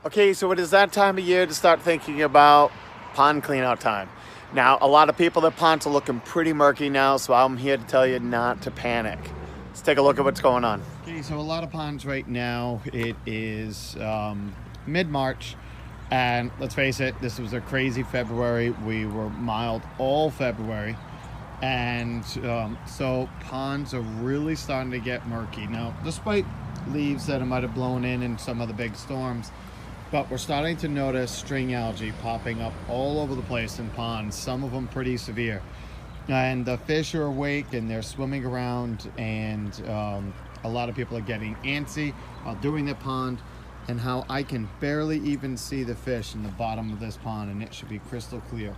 Okay, so it is that time of year to start thinking about pond clean out time. Now, a lot of people, their ponds are looking pretty murky now, so I'm here to tell you not to panic. Let's take a look at what's going on. Okay, so a lot of ponds right now, it is mid-March, and let's face it, this was a crazy February. We were mild all February, and so ponds are really starting to get murky. Now, despite leaves that might have blown in some of the big storms, but we're starting to notice string algae popping up all over the place in ponds, some of them pretty severe. And the fish are awake and they're swimming around, and a lot of people are getting antsy while doing the pond, and how I can barely even see the fish in the bottom of this pond, and it should be crystal clear.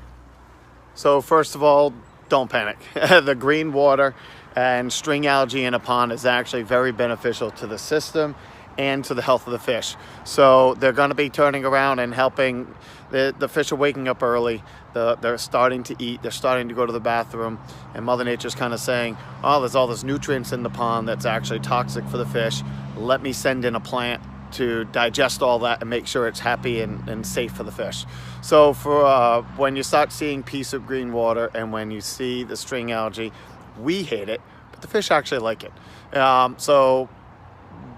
So first of all, don't panic. The green water and string algae in a pond is actually very beneficial to the system and to the health of the fish. So they're going to be turning around and helping. The fish are waking up early. They're starting to eat. They're starting to go to the bathroom. And Mother Nature's kind of saying, oh, there's all this nutrients in the pond that's actually toxic for the fish. Let me send in a plant to digest all that and make sure it's happy and safe for the fish. So for when you start seeing piece of green water and when you see the string algae, we hate it, but the fish actually like it. So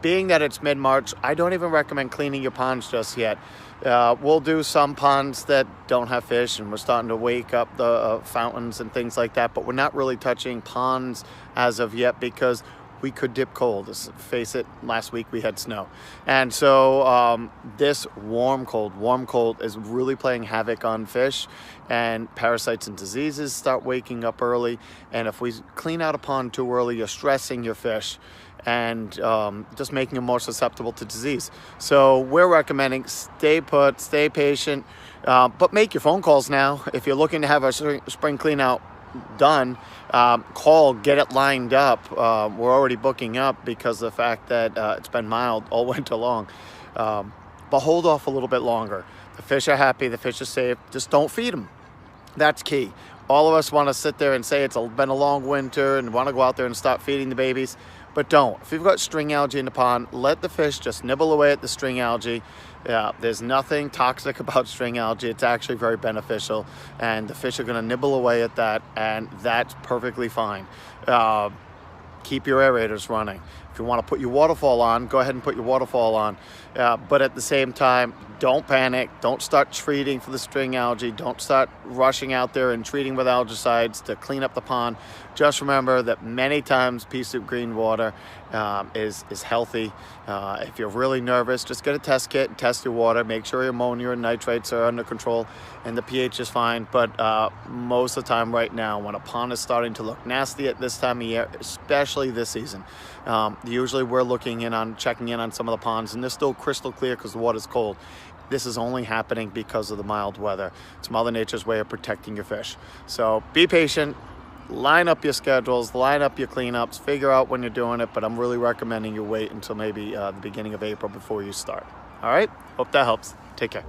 being that it's mid-March, I don't even recommend cleaning your ponds just yet. We'll do some ponds that don't have fish, and we're starting to wake up the fountains and things like that, but we're not really touching ponds as of yet because we could dip cold. Let's face it, last week we had snow. And so this warm cold is really playing havoc on fish, and parasites and diseases start waking up early. And if we clean out a pond too early, you're stressing your fish and just making them more susceptible to disease. So we're recommending stay put, stay patient, but make your phone calls now. If you're looking to have a spring clean out done, call, get it lined up. We're already booking up because of the fact that it's been mild all winter long. But hold off a little bit longer. The fish are happy, the fish are safe. Just don't feed them. That's key. All of us want to sit there and say it's been a long winter and want to go out there and start feeding the babies, but don't. If you've got string algae in the pond, let the fish just nibble away at the string algae. There's nothing toxic about string algae. It's actually very beneficial, and the fish are going to nibble away at that, and that's perfectly fine. Keep your aerators running. If you want to put your waterfall on, go ahead and put your waterfall on. But at the same time, don't panic. Don't start treating for the string algae. Don't start rushing out there and treating with algicides to clean up the pond. Just remember that many times piece of green water is healthy. If you're really nervous, just get a test kit and test your water. Make sure your ammonia and nitrates are under control and the pH is fine. But most of the time right now, when a pond is starting to look nasty at this time of year, especially this season, usually we're checking in on some of the ponds, and they're still crystal clear because the water's cold. This is only happening because of the mild weather. It's Mother Nature's way of protecting your fish. So be patient, line up your schedules, line up your cleanups, figure out when you're doing it, but I'm really recommending you wait until maybe the beginning of April before you start. All right? Hope that helps. Take care.